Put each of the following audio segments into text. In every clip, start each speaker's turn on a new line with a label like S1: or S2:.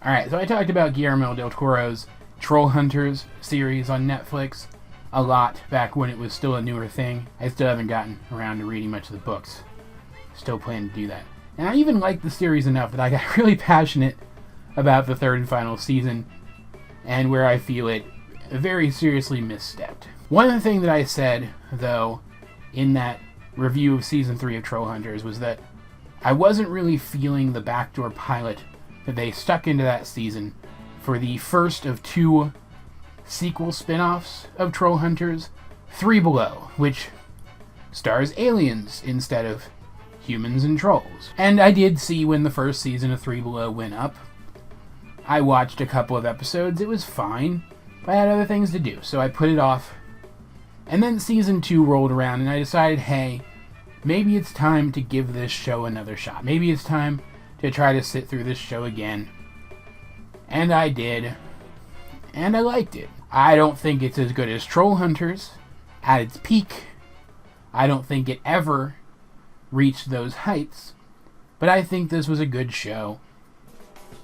S1: Alright, so I talked about Guillermo del Toro's Trollhunters series on Netflix a lot back when it was still a newer thing. I still haven't gotten around to reading much of the books. Still plan to do that. And I even liked the series enough that I got really passionate about the third and final season, and where I feel it very seriously misstepped. One thing that I said, though, in that review of Season 3 of Trollhunters was that I wasn't really feeling the backdoor pilot that they stuck into that season for the first of 2 sequel spin-offs of Trollhunters, 3Below, which stars aliens instead of humans and trolls. And I did see when the first season of 3Below went up. I watched a couple of episodes, it was fine, but I had other things to do, so I put it off. And then Season 2 rolled around and I decided, hey, maybe it's time to give this show another shot. Maybe it's time to try to sit through this show again. And I did. And I liked it. I don't think it's as good as Trollhunters at its peak. I don't think it ever reached those heights. But I think this was a good show.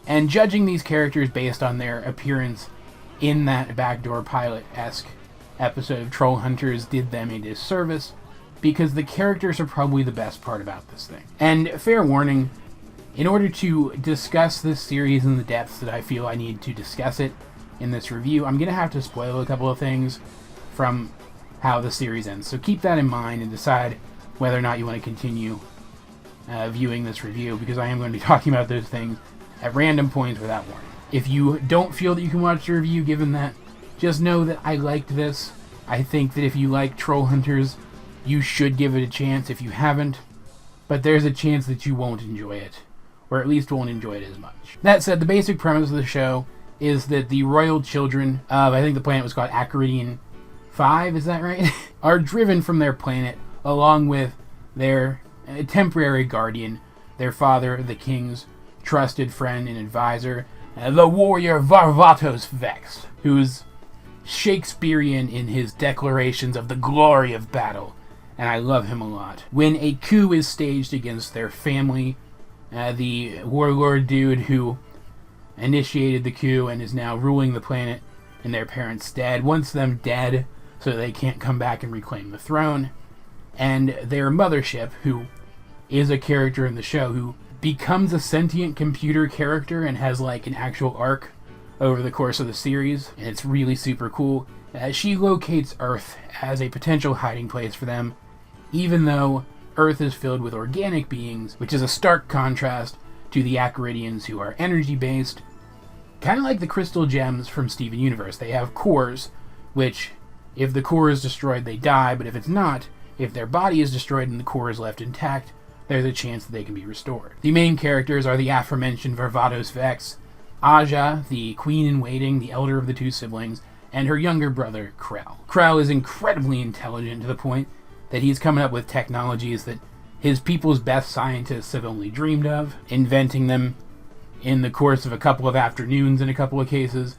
S1: And judging these characters based on their appearance in that backdoor pilot-esque episode of Trollhunters did them a disservice, because the characters are probably the best part about this thing. And fair warning, in order to discuss this series in the depths that I feel I need to discuss it in this review, I'm going to have to spoil a couple of things from how the series ends. So keep that in mind and decide whether or not you want to continue viewing this review, because I am going to be talking about those things at random points without warning. If you don't feel that you can watch the review given that, just know that I liked this. I think that if you like Trollhunters, you should give it a chance if you haven't, but there's a chance that you won't enjoy it, or at least won't enjoy it as much. That said, the basic premise of the show is that the royal children of, I think the planet was called Arcadia 5, is that right? are driven from their planet along with their temporary guardian, their father, the king's trusted friend and advisor, the warrior Varvatos Vex, who's Shakespearean in his declarations of the glory of battle, and I love him a lot. When a coup is staged against their family, the warlord dude who initiated the coup and is now ruling the planet in their parents' stead wants them dead so they can't come back and reclaim the throne. And their mothership, who is a character in the show who becomes a sentient computer character and has like an actual arc over the course of the series, and it's really super cool. She locates Earth as a potential hiding place for them, even though Earth is filled with organic beings, which is a stark contrast to the Acaridians, who are energy-based, kind of like the crystal gems from Steven Universe. They have cores, which, if the core is destroyed, they die, but if it's not, if their body is destroyed and the core is left intact, there's a chance that they can be restored. The main characters are the aforementioned Varvatos Vex, Aja, the queen-in-waiting, the elder of the 2 siblings, and her younger brother, Krell. Krell is incredibly intelligent to the point that he's coming up with technologies that his people's best scientists have only dreamed of, inventing them in the course of a couple of afternoons in a couple of cases,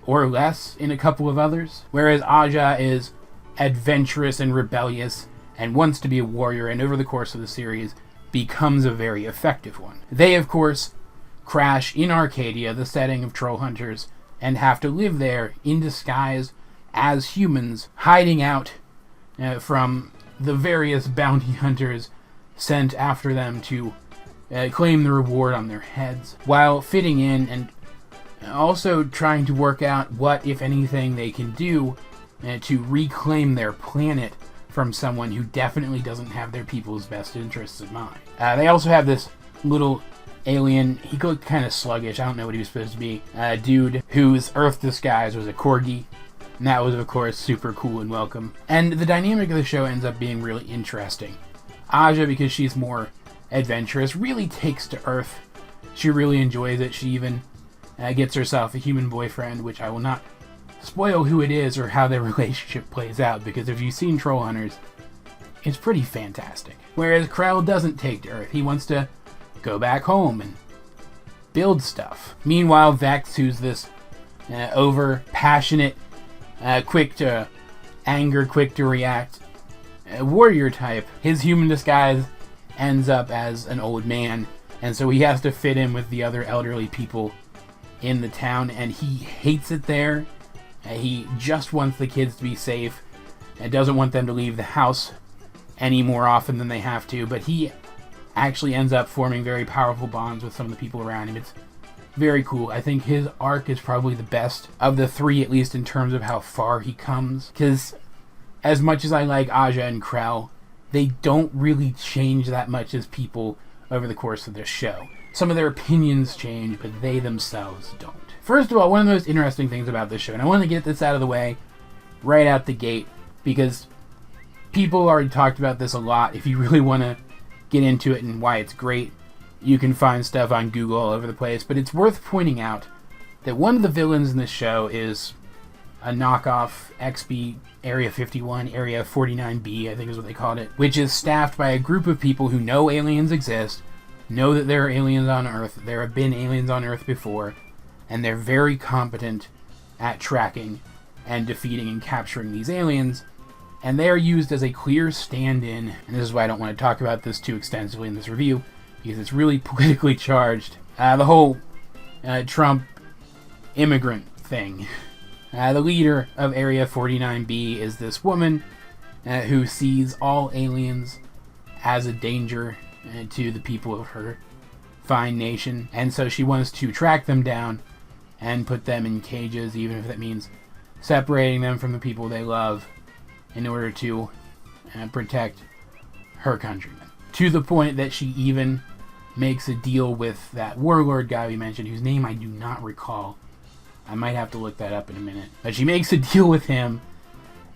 S1: or less in a couple of others. Whereas Aja is adventurous and rebellious and wants to be a warrior, and over the course of the series becomes a very effective one. They, of course, crash in Arcadia, the setting of Trollhunters, and have to live there in disguise as humans, hiding out from the various bounty hunters sent after them to claim the reward on their heads, while fitting in and also trying to work out what, if anything, they can do to reclaim their planet from someone who definitely doesn't have their people's best interests in mind. They also have this little alien, he looked kind of sluggish, I don't know what he was supposed to be, dude whose Earth disguise was a corgi, and that was, of course, super cool and welcome. And the dynamic of the show ends up being really interesting. Aja, because she's more adventurous, really takes to Earth. She really enjoys it. She even gets herself a human boyfriend, which I will not spoil who it is or how their relationship plays out, because if you've seen Trollhunters, it's pretty fantastic. Whereas Krell doesn't take to Earth. He wants to go back home and build stuff. Meanwhile, Vex, who's this over-passionate, quick to anger, quick to react warrior type, his human disguise ends up as an old man, and so he has to fit in with the other elderly people in the town, and he hates it there. He just wants the kids to be safe and doesn't want them to leave the house any more often than they have to, but he actually ends up forming very powerful bonds with some of the people around him. It's very cool. I think his arc is probably the best of the three, at least in terms of how far he comes, because as much as I like Aja and Krell, they don't really change that much as people over the course of this show. Some of their opinions change, but they themselves don't. First of all, one of the most interesting things about this show, and I want to get this out of the way right out the gate, because people already talked about this a lot. If you really want to get into it and why it's great, you can find stuff on Google all over the place, but it's worth pointing out that one of the villains in this show is a knockoff XB Area 51, Area 49B, I think is what they called it, which is staffed by a group of people who know aliens exist, know that there are aliens on Earth, there have been aliens on Earth before, and they're very competent at tracking and defeating and capturing these aliens, and they are used as a clear stand-in, and this is why I don't want to talk about this too extensively in this review, because it's really politically charged. The whole Trump immigrant thing. The leader of Area 49B is this woman who sees all aliens as a danger to the people of her fine nation, and so she wants to track them down and put them in cages, even if that means separating them from the people they love in order to protect her countrymen. To the point that she even makes a deal with that warlord guy we mentioned, whose name I do not recall. I might have to look that up in a minute. But she makes a deal with him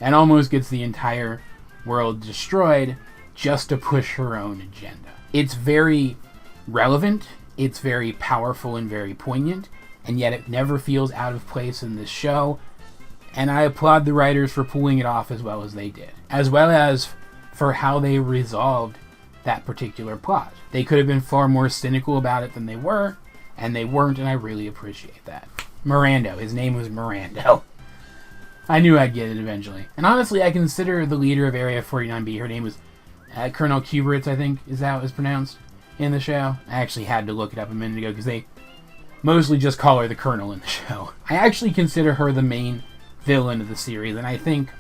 S1: and almost gets the entire world destroyed just to push her own agenda. It's very relevant, it's very powerful and very poignant, and yet it never feels out of place in this show, and I applaud the writers for pulling it off as well as they did, as well as for how they resolved that particular plot. They could have been far more cynical about it than they were, and they weren't, and I really appreciate that. Mirando. His name was Mirando. I knew I'd get it eventually. And honestly, I consider the leader of Area 49B, her name was Colonel Kuberitz, I think, is how it was pronounced in the show. I actually had to look it up a minute ago, because they mostly just call her the Colonel in the show. I actually consider her the main villain of the series, and I think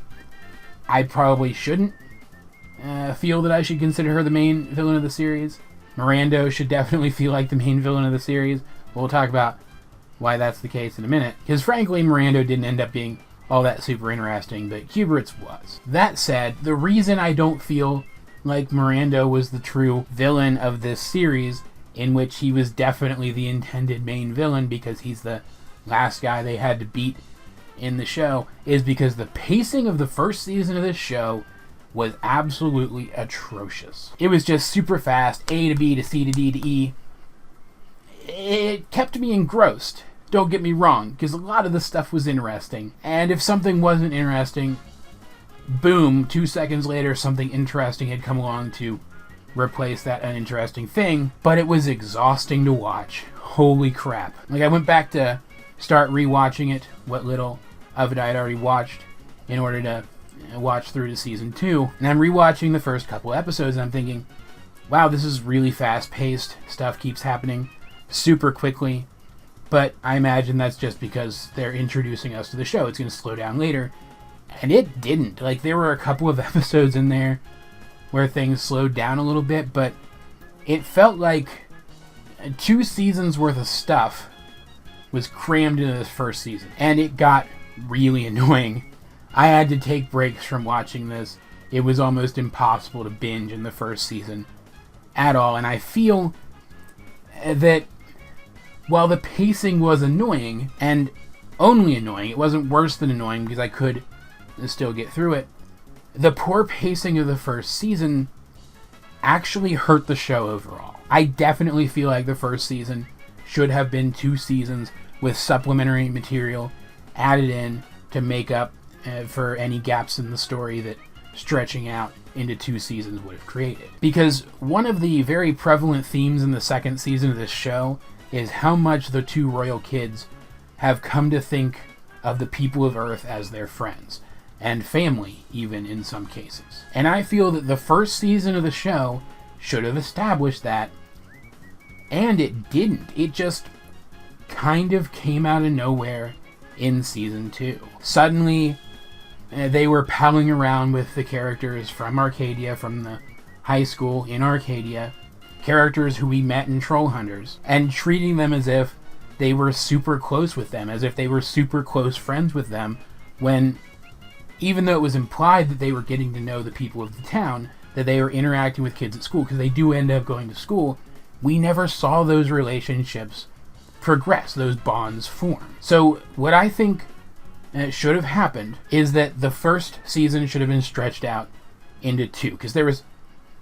S1: I probably shouldn't feel that I should consider her the main villain of the series. Mirando should definitely feel like the main villain of the series. We'll talk about why that's the case in a minute, because frankly Mirando didn't end up being all that super interesting, but Kuberitz was. That said, the reason I don't feel like Mirando was the true villain of this series, in which he was definitely the intended main villain because he's the last guy they had to beat in the show, is because the pacing of the first season of this show was absolutely atrocious. It was just super fast, A to B to C to D to E. It kept me engrossed. Don't get me wrong, because a lot of the stuff was interesting. And if something wasn't interesting, boom, 2 seconds later something interesting had come along to replace that uninteresting thing. But it was exhausting to watch. Holy crap. Like, I went back to start rewatching it, what little of it I had already watched, in order to watch through to season 2. And I'm rewatching the first couple episodes, and I'm thinking, wow, this is really fast-paced. Stuff keeps happening super quickly. But I imagine that's just because they're introducing us to the show. It's going to slow down later. And it didn't. Like, there were a couple of episodes in there where things slowed down a little bit, but it felt like 2 seasons worth of stuff was crammed into this first season. And it got really annoying. I had to take breaks from watching this. It was almost impossible to binge in the first season at all. And I feel that while the pacing was annoying, and only annoying, it wasn't worse than annoying because I could still get through it, the poor pacing of the first season actually hurt the show overall. I definitely feel like the first season should have been 2 seasons with supplementary material added in to make up for any gaps in the story that stretching out into 2 seasons would have created. Because one of the very prevalent themes in the second season of this show is how much the 2 royal kids have come to think of the people of Earth as their friends, and family even in some cases. And I feel that the first season of the show should have established that, and it didn't. kind of came out of nowhere in season 2. Suddenly, they were palling around with the characters from Arcadia, from the high school in Arcadia, characters who we met in Trollhunters, and treating them as if they were super close with them, as if they were super close friends with them, when, even though it was implied that they were getting to know the people of the town, that they were interacting with kids at school, because they do end up going to school, we never saw those relationships progress, those bonds form. So what I think should have happened is that the first season should have been stretched out into 2, because there was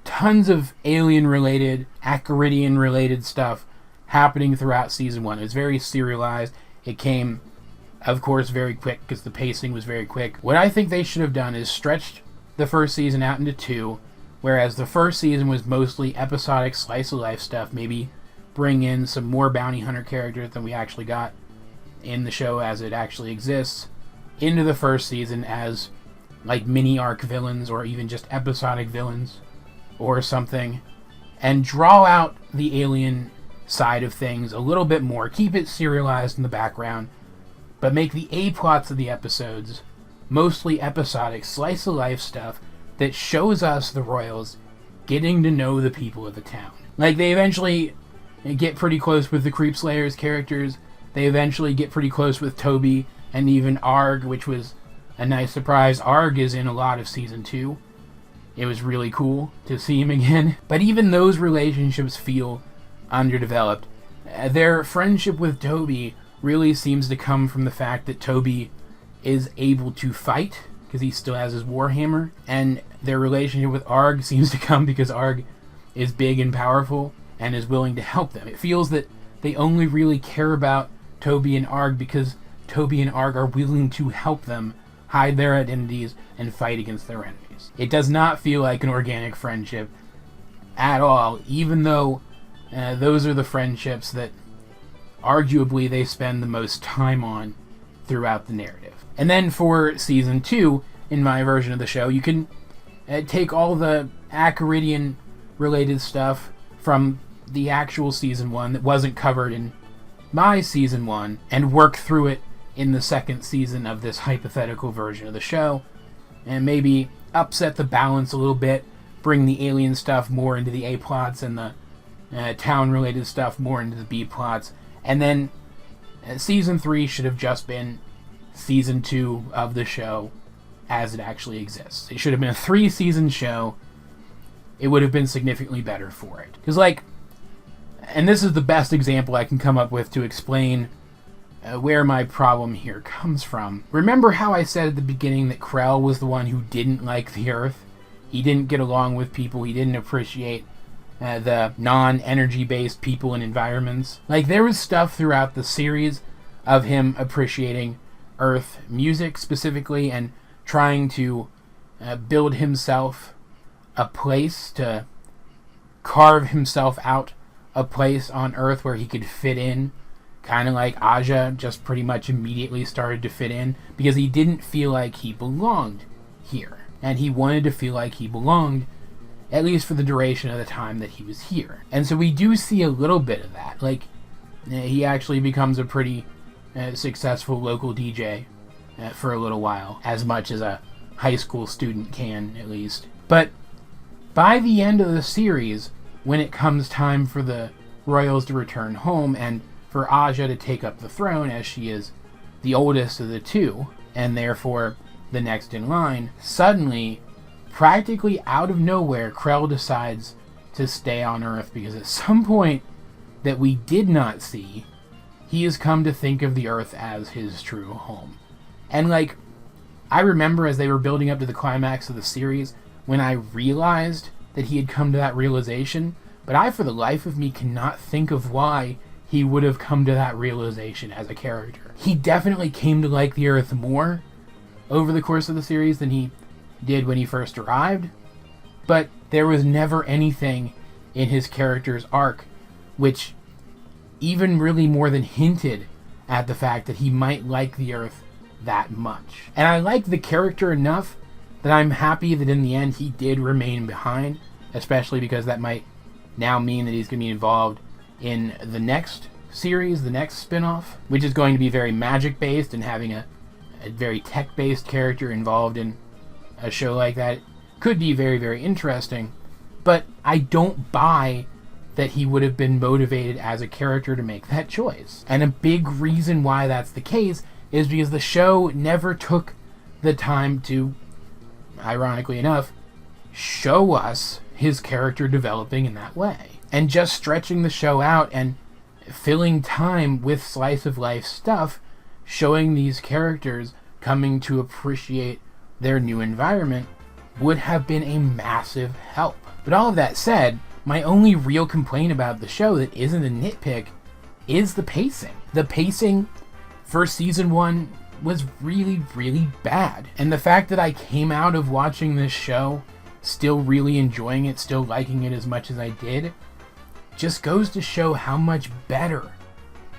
S1: tons of alien-related, Acaridian-related stuff happening throughout season 1. It was very serialized. It came, of course, very quick, because the pacing was very quick. What I think they should have done is stretched the first season out into 2, whereas the first season was mostly episodic slice-of-life stuff, maybe bring in some more bounty hunter characters than we actually got in the show as it actually exists, into the first season as like mini arc villains or even just episodic villains or something, and draw out the alien side of things a little bit more. Keep it serialized in the background, but make the A-plots of the episodes mostly episodic, slice-of-life stuff that shows us the Royals getting to know the people of the town. Like, they eventually get pretty close with the Creep Slayers characters. They eventually get pretty close with Toby and even Arg, which was a nice surprise. Arg is in a lot of season 2. It was really cool to see him again. But even those relationships feel underdeveloped. Their friendship with Toby really seems to come from the fact that Toby is able to fight, because he still has his warhammer, and their relationship with Arg seems to come because Arg is big and powerful and is willing to help them. It feels that they only really care about Toby and Arg because Toby and Arg are willing to help them hide their identities and fight against their enemies. It does not feel like an organic friendship at all, even though those are the friendships that arguably they spend the most time on throughout the narrative. And then for season 2, in my version of the show, you can take all the Acaridian related stuff from the actual season 1 that wasn't covered in my season 1 and work through it in the second season of this hypothetical version of the show, and maybe upset the balance a little bit, bring the alien stuff more into the A-plots and the town-related stuff more into the B-plots, and then season 3 should have just been season 2 of the show as it actually exists. It should have been a 3-season show. It would have been significantly better for it. Because, like, and this is the best example I can come up with to explain where my problem here comes from. Remember how I said at the beginning that Krell was the one who didn't like the Earth? He didn't get along with people. He didn't appreciate the non-energy-based people and environments. Like, there was stuff throughout the series of him appreciating Earth music specifically and trying to build himself a place, to carve himself out a place on Earth where he could fit in, kind of like Aja just pretty much immediately started to fit in because he didn't feel like he belonged here, and he wanted to feel like he belonged, at least for the duration of the time that he was here. And so we do see a little bit of that. Like, he actually becomes a pretty successful local DJ for a little while, as much as a high school student can, at least. But by the end of the series, when it comes time for the Royals to return home and for Aja to take up the throne, as she is the oldest of the two, and therefore the next in line, suddenly, practically out of nowhere, Krell decides to stay on Earth because at some point that we did not see, he has come to think of the Earth as his true home. And, like, I remember as they were building up to the climax of the series, when I realized that he had come to that realization, but I, for the life of me, cannot think of why he would have come to that realization as a character. He definitely came to like the Earth more over the course of the series than he did when he first arrived, but there was never anything in his character's arc which even really more than hinted at the fact that he might like the Earth that much. And I like the character enough that I'm happy that in the end he did remain behind, especially because that might now mean that he's going to be involved in the next series, the next spin-off, which is going to be very magic-based and having a very tech-based character involved in a show like that, could be very, very interesting. But I don't buy that he would have been motivated as a character to make that choice. And a big reason why that's the case is because the show never took the time to, ironically enough, show us his character developing in that way. And just stretching the show out and filling time with slice of life stuff, showing these characters coming to appreciate their new environment, would have been a massive help. But all of that said, my only real complaint about the show that isn't a nitpick is the pacing. The pacing for season 1 was really, really bad. And the fact that I came out of watching this show still really enjoying it, still liking it as much as I did, just goes to show how much better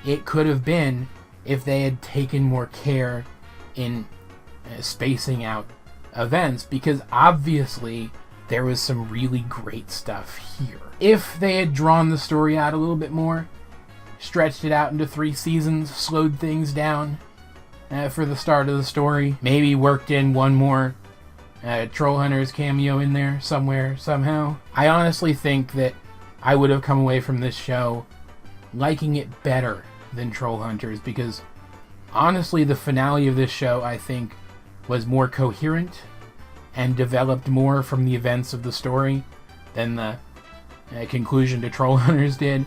S1: it could have been if they had taken more care in spacing out events, because obviously there was some really great stuff here. If they had drawn the story out a little bit more, stretched it out into 3 seasons, slowed things down for the start of the story, maybe worked in one more Trollhunters cameo in there somewhere, somehow, I honestly think that I would have come away from this show liking it better than Trollhunters, because honestly the finale of this show, I think, was more coherent and developed more from the events of the story than the conclusion to Trollhunters did,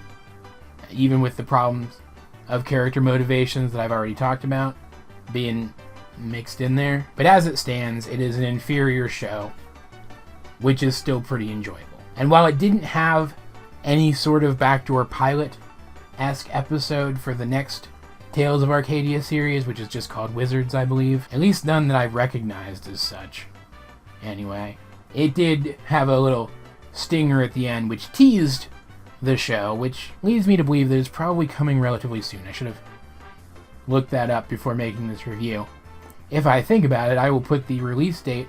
S1: even with the problems of character motivations that I've already talked about being mixed in there. But as it stands, it is an inferior show, which is still pretty enjoyable. And while it didn't have any sort of backdoor pilot-esque episode for the next Tales of Arcadia series, which is just called Wizards, I believe, at least none that I've recognized as such. Anyway, it did have a little stinger at the end which teased the show, which leads me to believe that it's probably coming relatively soon. I should have looked that up before making this review. If I think about it, I will put the release date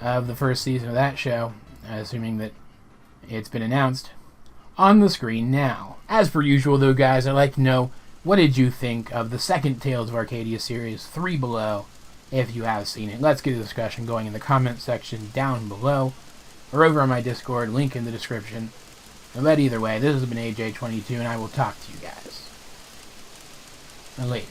S1: of the first season of that show, assuming that it's been announced, on the screen now. As per usual though, guys, I'd like to know, what did you think of the second Tales of Arcadia series, 3Below, if you have seen it? Let's get a discussion going in the comments section down below, or over on my Discord, link in the description. But either way, this has been AJ22, and I will talk to you guys later.